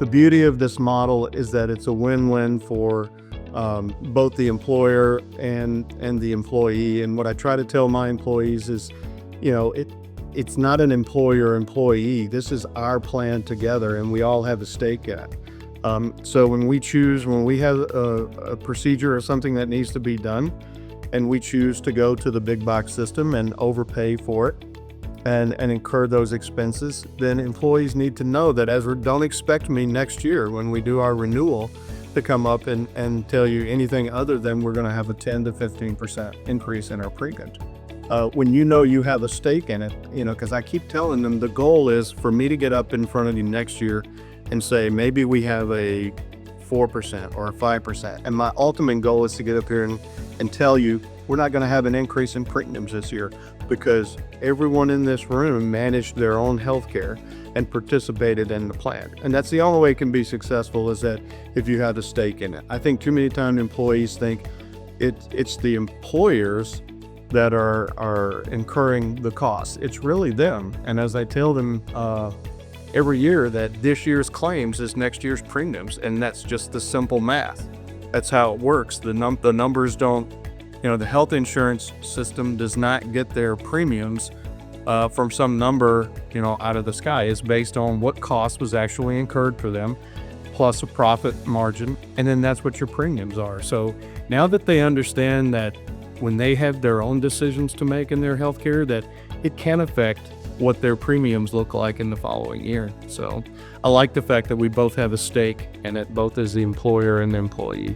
The beauty of this model is that it's a win-win for both the employer and the employee. And what I try to tell my employees is, it's not an employer-employee. This is our plan together, and we all have a stake in it. So when we have a procedure or something that needs to be done, and we choose to go to the big box system and overpay for it and incur those expenses, then employees need to know that don't expect me next year when we do our renewal to come up and tell you anything other than we're going to have a 10 to 15% increase in our premiums. When you have a stake in it, because I keep telling them the goal is for me to get up in front of you next year and say, maybe we have a 4% or a 5%. And my ultimate goal is to get up here and tell you we're not going to have an increase in premiums this year because everyone in this room managed their own health care and participated in the plan. And that's the only way it can be successful, is that if you have a stake in it. I think too many times employees think it's the employers that are incurring the costs. It's really them. And as I tell them every year, that this year's claims is next year's premiums, and that's just the simple math. That's how it works. The numbers don't, the health insurance system does not get their premiums from some number, out of the sky. It's based on what cost was actually incurred for them, plus a profit margin, and then that's what your premiums are. So now that they understand that when they have their own decisions to make in their healthcare, that it can affect what their premiums look like in the following year. So I like the fact that we both have a stake in it, both as the employer and the employee.